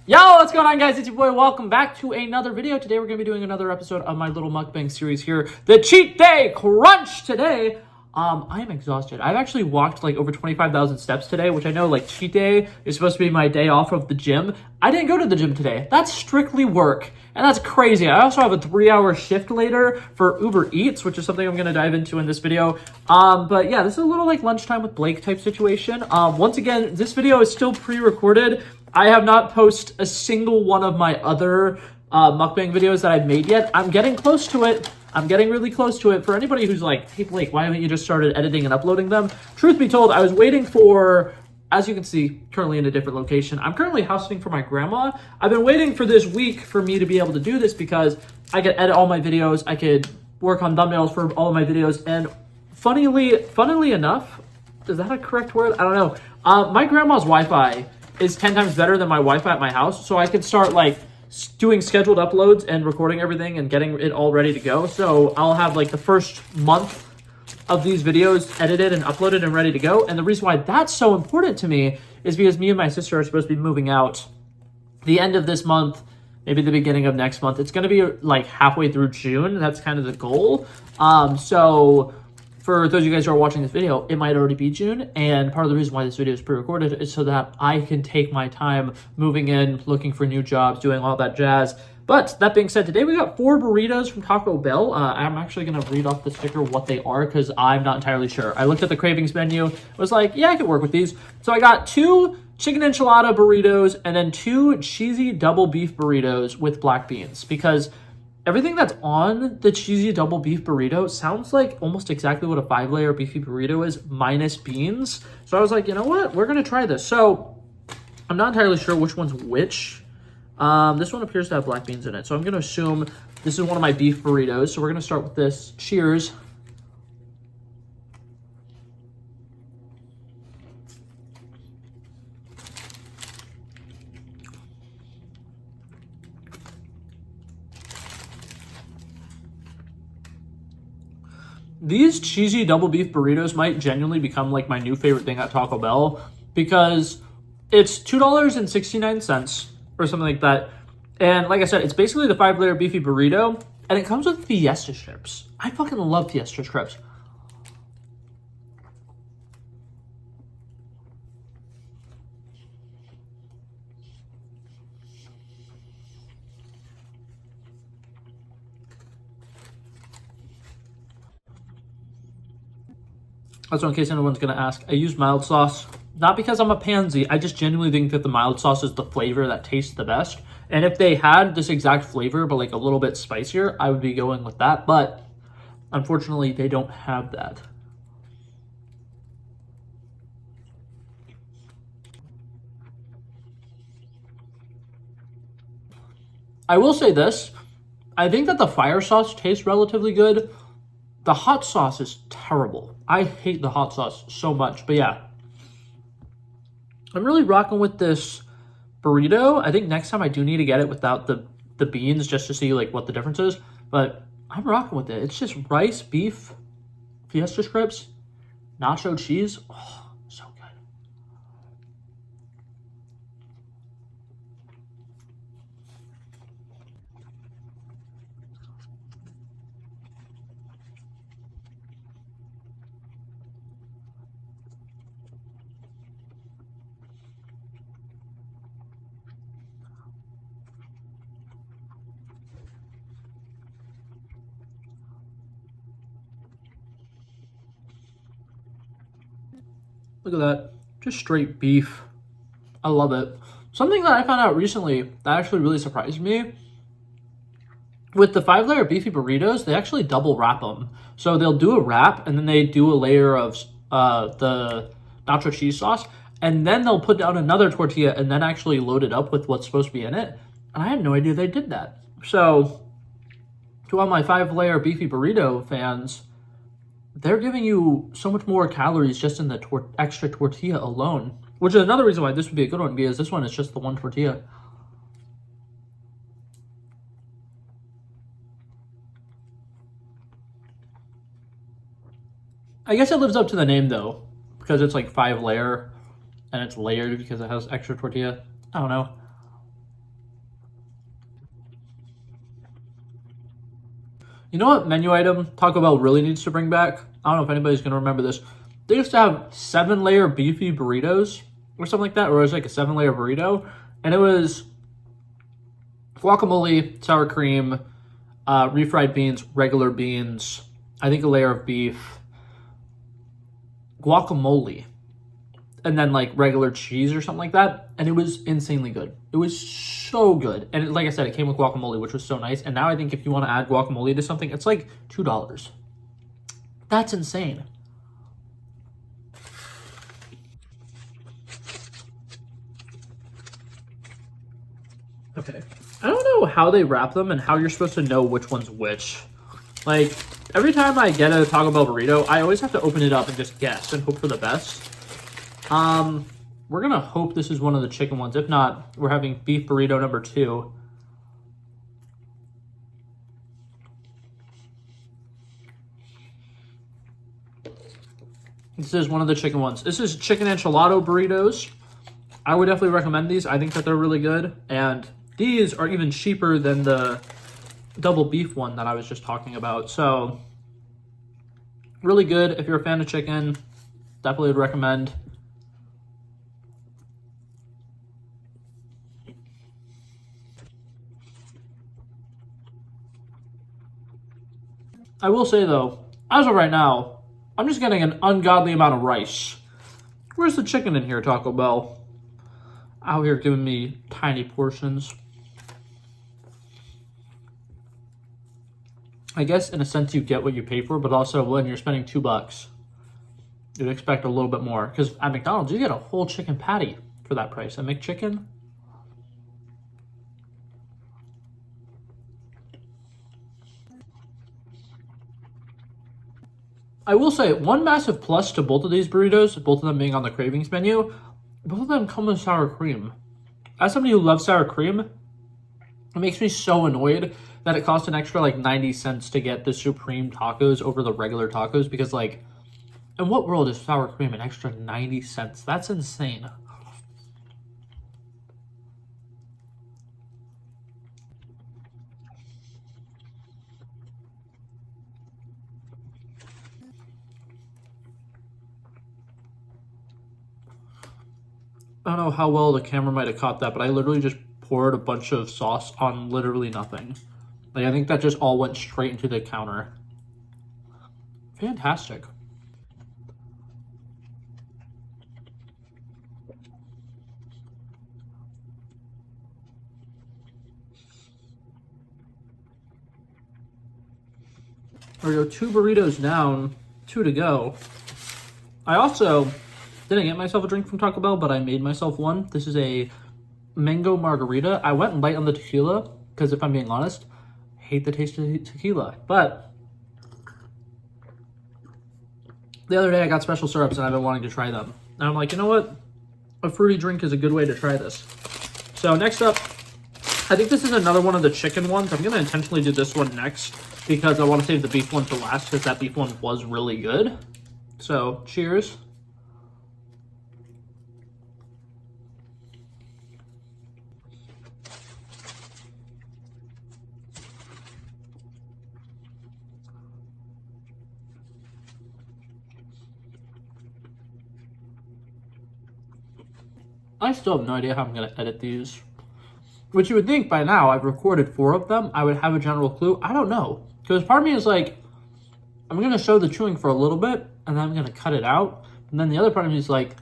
Yo, what's going on, guys? It's your boy. Welcome back to another video. Today we're going to be doing another episode of my little mukbang series here, the Cheat Day Crunch. Today, I am exhausted. I've actually walked like over 25,000 steps today, which I know like cheat day is supposed to be my day off of the gym. I didn't go to the gym today. That's strictly work, and that's crazy. I also have a 3-hour shift later for Uber Eats, which is something I'm going to dive into in this video. But yeah, this is a little like lunchtime with Blake type situation. Once again, this video is still pre-recorded. I have not posted a single one of my other mukbang videos that I've made yet. I'm getting close to it. I'm getting really close to it. For anybody who's like, hey Blake, why haven't you just started editing and uploading them? Truth be told, I was waiting for, as you can see, currently in a different location. I'm currently house sitting for my grandma. I've been waiting for this week for me to be able to do this because I could edit all my videos. I could work on thumbnails for all of my videos. And funnily enough, is that a correct word? I don't know. My grandma's Wi-Fi is 10 times better than my Wi-Fi at my house. So I can start like doing scheduled uploads and recording everything and getting it all ready to go. So I'll have like the first month of these videos edited and uploaded and ready to go. And the reason why that's so important to me is because me and my sister are supposed to be moving out the end of this month, maybe the beginning of next month. It's going to be like halfway through June. That's kind of the goal. So for those of you guys who are watching this video, it might already be June, and part of the reason why this video is pre-recorded is so that I can take my time moving in, looking for new jobs, doing all that jazz. But that being said, today we got 4 burritos from Taco Bell. I'm actually going to read off the sticker what they are because I'm not entirely sure. I looked at the cravings menu, was like, yeah, I could work with these. So I got 2 chicken enchilada burritos and then 2 cheesy double beef burritos with black beans, because everything that's on the cheesy double beef burrito sounds like almost exactly what a 5-layer beefy burrito is, minus beans. So I was like, you know what? We're going to try this. So I'm not entirely sure which one's which. This one appears to have black beans in it. So I'm going to assume this is one of my beef burritos. So we're going to start with this. Cheers. These cheesy double beef burritos might genuinely become like my new favorite thing at Taco Bell because it's $2.69 or something like that. And like I said, it's basically the 5-layer beefy burrito, and it comes with Fiesta strips. I fucking love Fiesta strips. Also, in case anyone's going to ask, I use mild sauce, not because I'm a pansy. I just genuinely think that the mild sauce is the flavor that tastes the best. And if they had this exact flavor, but like a little bit spicier, I would be going with that. But unfortunately, they don't have that. I will say this. I think that the fire sauce tastes relatively good. The hot sauce is terrible. I hate the hot sauce so much. But yeah, I'm really rocking with this burrito. I think next time I do need to get it without the beans just to see like what the difference is. But I'm rocking with it. It's just rice, beef, Fiesta strips, nacho cheese. Oh, so good. Look at that. Just straight beef. I love it. Something that I found out recently that actually really surprised me. With the 5-layer beefy burritos, they actually double wrap them. So they'll do a wrap and then they do a layer of the nacho cheese sauce. And then they'll put down another tortilla and then actually load it up with what's supposed to be in it. And I had no idea they did that. So to all my 5-layer beefy burrito fans, they're giving you so much more calories just in the extra tortilla alone, which is another reason why this would be a good one, because this one is just the one tortilla. I guess it lives up to the name though, because it's like 5-layer and it's layered because it has extra tortilla. I don't know. You know what menu item Taco Bell really needs to bring back? I don't know if anybody's going to remember this. They used to have 7-layer beefy burritos or something like that, or it was like a 7-layer burrito. And it was guacamole, sour cream, refried beans, regular beans, I think a layer of beef, guacamole, and then like regular cheese or something like that. And it was insanely good. It was so good. And like I said, it came with guacamole, which was so nice. And now I think if you want to add guacamole to something, it's like $2. That's insane. Okay. I don't know how they wrap them and how you're supposed to know which one's which. Like, every time I get a Taco Bell burrito, I always have to open it up and just guess and hope for the best. We're gonna hope this is one of the chicken ones. If not, we're having beef burrito number 2. This is one of the chicken ones. This is chicken enchilado burritos. I would definitely recommend these. I think that they're really good. And these are even cheaper than the double beef one that I was just talking about. So, really good. If you're a fan of chicken, definitely would recommend. I will say though, as of right now, I'm just getting an ungodly amount of rice. Where's the chicken in here, Taco Bell? Out here giving me tiny portions. I guess in a sense you get what you pay for, but also when you're spending $2, you'd expect a little bit more. Because at McDonald's, you get a whole chicken patty for that price. A McChicken. I will say, one massive plus to both of these burritos, both of them being on the cravings menu, both of them come with sour cream. As somebody who loves sour cream, it makes me so annoyed that it costs an extra like 90 cents to get the supreme tacos over the regular tacos, because like, in what world is sour cream an extra 90 cents? That's insane. I don't know how well the camera might have caught that, but I literally just poured a bunch of sauce on literally nothing. Like, I think that just all went straight into the counter. Fantastic. There we go, 2 burritos down, 2 to go. I also didn't get myself a drink from Taco Bell, but I made myself one. This is a mango margarita. I went light on the tequila, because if I'm being honest, I hate the taste of tequila. But the other day I got special syrups and I've been wanting to try them. And I'm like, you know what? A fruity drink is a good way to try this. So next up, I think this is another one of the chicken ones. I'm going to intentionally do this one next because I want to save the beef one for last, because that beef one was really good. So cheers. I still have no idea how I'm going to edit these. Which you would think by now, I've recorded 4 of them, I would have a general clue. I don't know. Because part of me is like, I'm going to show the chewing for a little bit, and then I'm going to cut it out. And then the other part of me is like,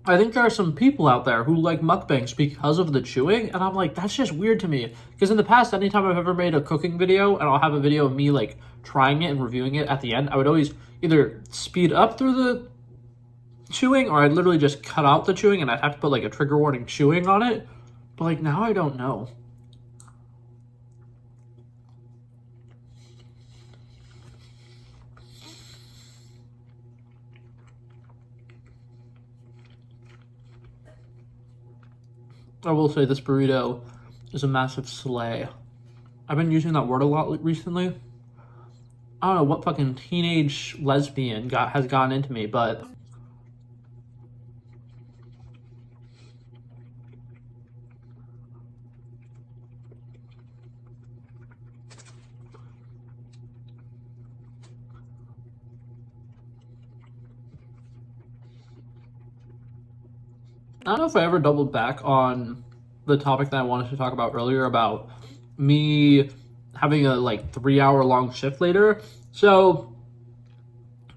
I think there are some people out there who like mukbangs because of the chewing, and I'm like, that's just weird to me. Because in the past, anytime I've ever made a cooking video, and I'll have a video of me like trying it and reviewing it at the end, I would always either speed up through the chewing, or I'd literally just cut out the chewing, and I'd have to put like a trigger warning chewing on it. But like now I don't know. I will say this burrito is a massive slay. I've been using that word a lot recently. I don't know what fucking teenage lesbian has gotten into me, but I don't know if I ever doubled back on the topic that I wanted to talk about earlier about me having a like 3 hour long shift later. So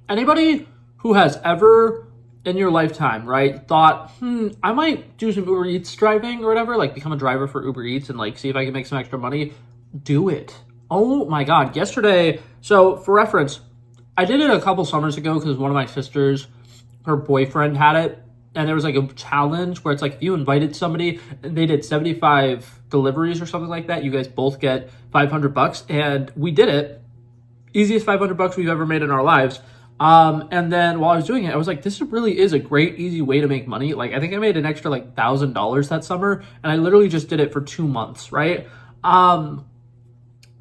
anybody who has ever in your lifetime, right, thought, I might do some Uber Eats driving or whatever, like become a driver for Uber Eats and like see if I can make some extra money, do it. Oh my God. Yesterday, so for reference, I did it a couple summers ago because one of my sisters, her boyfriend had it. And there was like a challenge where it's like if you invited somebody and they did 75 deliveries or something like that, you guys both get $500. And we did it. Easiest $500 we've ever made in our lives. And then while I was doing it, I was like, this really is a great, easy way to make money. Like, I think I made an extra like $1,000 that summer, and I literally just did it for 2 months, right? But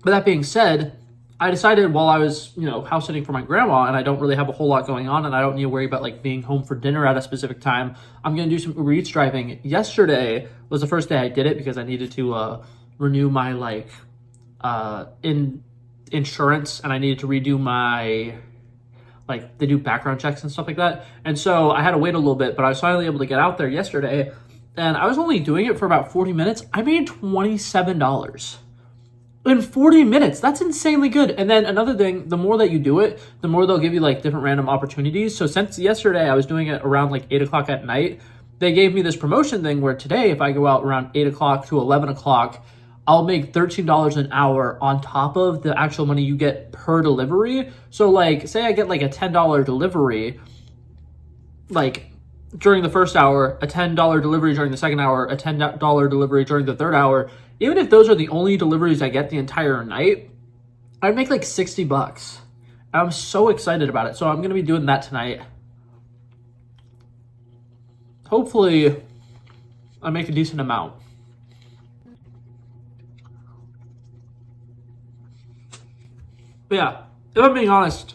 that being said, I decided while I was, house sitting for my grandma and I don't really have a whole lot going on and I don't need to worry about like being home for dinner at a specific time, I'm going to do some Uber Eats driving. Yesterday was the first day I did it because I needed to renew my like insurance, and I needed to redo my, like, they do background checks and stuff like that. And so I had to wait a little bit, but I was finally able to get out there yesterday, and I was only doing it for about 40 minutes. I made $27 in 40 minutes. That's insanely good. And then another thing, the more that you do it, the more they'll give you like different random opportunities. So since yesterday I was doing it around like 8 o'clock at night, they gave me this promotion thing where today, if I go out around 8 o'clock to 11 o'clock, I'll make $13 an hour on top of the actual money you get per delivery. So like, say I get like a $10 delivery, like during the first hour, a $10 delivery during the second hour, a $10 delivery during the third hour. Even if those are the only deliveries I get the entire night, I'd make like $60. I'm so excited about it. So I'm going to be doing that tonight. Hopefully I make a decent amount. But yeah, if I'm being honest,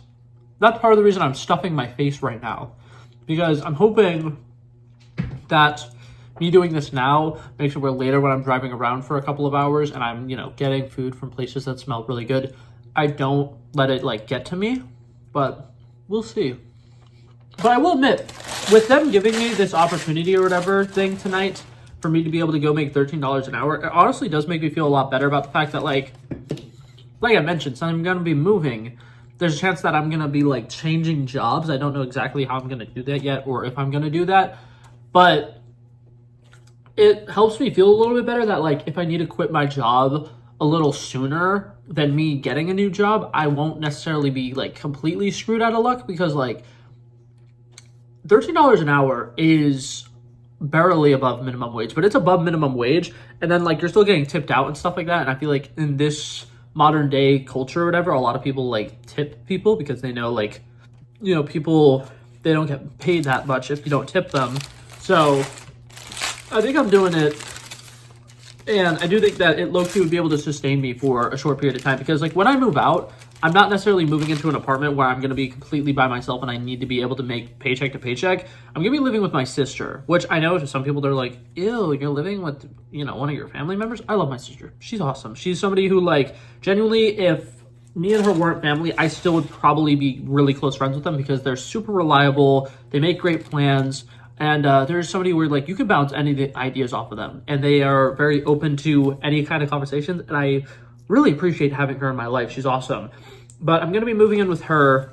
that's part of the reason I'm stuffing my face right now. Because I'm hoping that me doing this now makes it where later when I'm driving around for a couple of hours and I'm, getting food from places that smell really good, I don't let it like get to me, but we'll see. But I will admit, with them giving me this opportunity or whatever thing tonight for me to be able to go make $13 an hour, it honestly does make me feel a lot better about the fact that like I mentioned, since I'm going to be moving, there's a chance that I'm going to be like changing jobs. I don't know exactly how I'm going to do that yet or if I'm going to do that, but it helps me feel a little bit better that like if I need to quit my job a little sooner than me getting a new job, I won't necessarily be like completely screwed out of luck, because like $13 an hour is barely above minimum wage, but it's above minimum wage. And then like you're still getting tipped out and stuff like that. And I feel like in this modern day culture or whatever, a lot of people like tip people because they know like, people, they don't get paid that much if you don't tip them. So I think I'm doing it, and I do think that it low-key would be able to sustain me for a short period of time, because like when I move out, I'm not necessarily moving into an apartment where I'm going to be completely by myself and I need to be able to make paycheck to paycheck. I'm going to be living with my sister, which I know to some people they're like, ew, you're living with, one of your family members. I love my sister. She's awesome. She's somebody who like genuinely, if me and her weren't family, I still would probably be really close friends with them because they're super reliable. They make great plans. And there's somebody where like you can bounce any ideas off of them, and they are very open to any kind of conversations. And I really appreciate having her in my life. She's awesome. But I'm going to be moving in with her,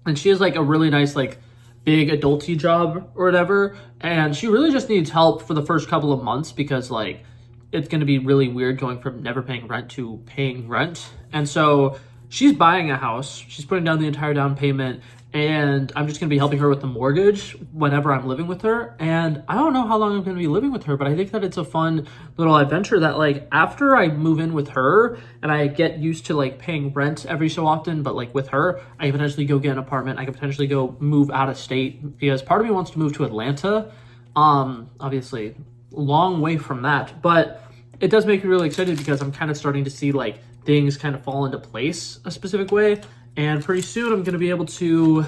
and she has like a really nice, like big adulty job or whatever. And she really just needs help for the first couple of months because like it's going to be really weird going from never paying rent to paying rent. And so she's buying a house. She's putting down the entire down payment. And I'm just going to be helping her with the mortgage whenever I'm living with her. And I don't know how long I'm going to be living with her, but I think that it's a fun little adventure that like after I move in with her and I get used to like paying rent every so often, but like with her, I can potentially go get an apartment. I can potentially go move out of state because part of me wants to move to Atlanta. Obviously long way from that, but it does make me really excited because I'm kind of starting to see like things kind of fall into place a specific way. And pretty soon I'm going to be able to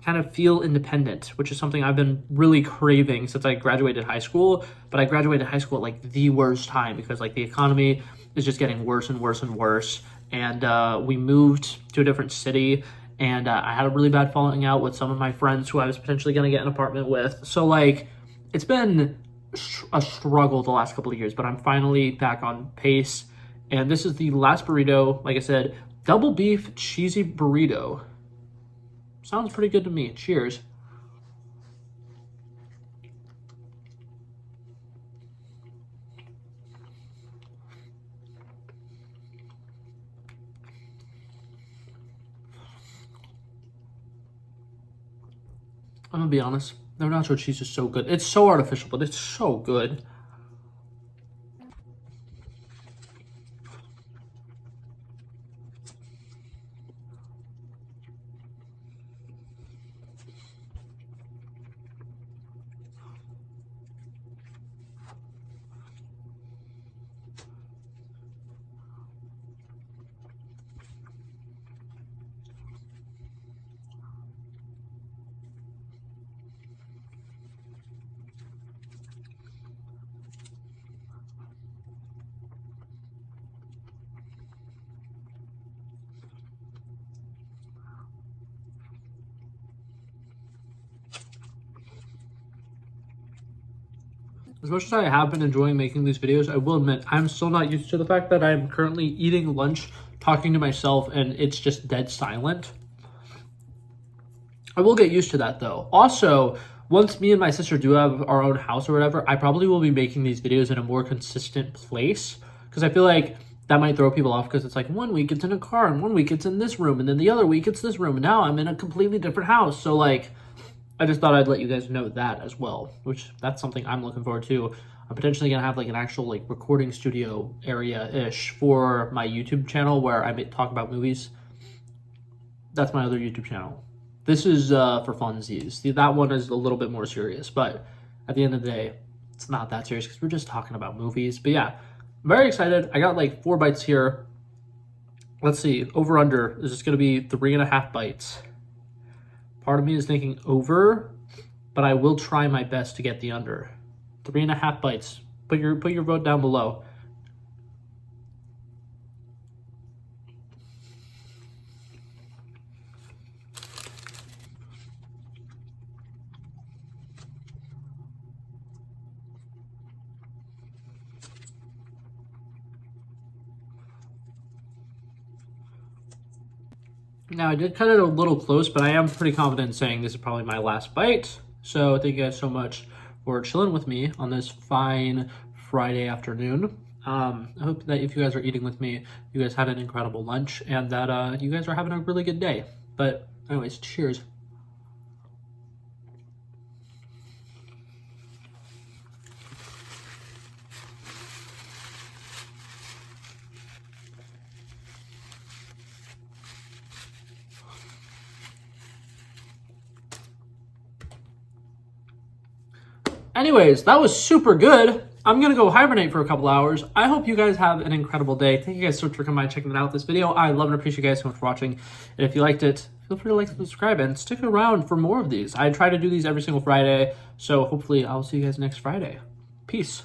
kind of feel independent, which is something I've been really craving since I graduated high school. But I graduated high school at like the worst time because like the economy is just getting worse and worse and worse. And we moved to a different city, and I had a really bad falling out with some of my friends who I was potentially going to get an apartment with. So like It's been a struggle the last couple of years, but I'm finally back on pace. And this is the last burrito. Like I said, double beef cheesy burrito. Sounds pretty good to me. Cheers. I'm gonna be honest, their nacho cheese is so good. It's so artificial, but it's so good. As much as I have been enjoying making these videos, I will admit I'm still not used to the fact that I'm currently eating lunch, talking to myself, and it's just dead silent. I will get used to that though. Also, once me and my sister do have our own house or whatever, I probably will be making these videos in a more consistent place, because I feel like that might throw people off, because it's like 1 week it's in a car and 1 week it's in this room and then the other week it's this room and now I'm in a completely different house. So like, I just thought I'd let you guys know that as well, which that's something I'm looking forward to. I'm potentially gonna have like an actual like recording studio area-ish for my YouTube channel where I may talk about movies. That's my other YouTube channel. This is for funsies. That one is a little bit more serious, but at the end of the day, it's not that serious because we're just talking about movies. But yeah, I'm very excited. I got like 4 bites here. Let's see, over under, is this gonna be 3.5 bites? Part of me is thinking over, but I will try my best to get the under. 3.5 bites. Put your vote down below. Now, I did cut it a little close, but I am pretty confident in saying this is probably my last bite. So thank you guys so much for chilling with me on this fine Friday afternoon. I hope that if you guys are eating with me, you guys had an incredible lunch and that you guys are having a really good day. But anyways, cheers. Anyways, that was super good. I'm going to go hibernate for a couple hours. I hope you guys have an incredible day. Thank you guys so much for coming by and checking out this video. I love and appreciate you guys so much for watching. And if you liked it, feel free to like and subscribe and stick around for more of these. I try to do these every single Friday, so hopefully I'll see you guys next Friday. Peace.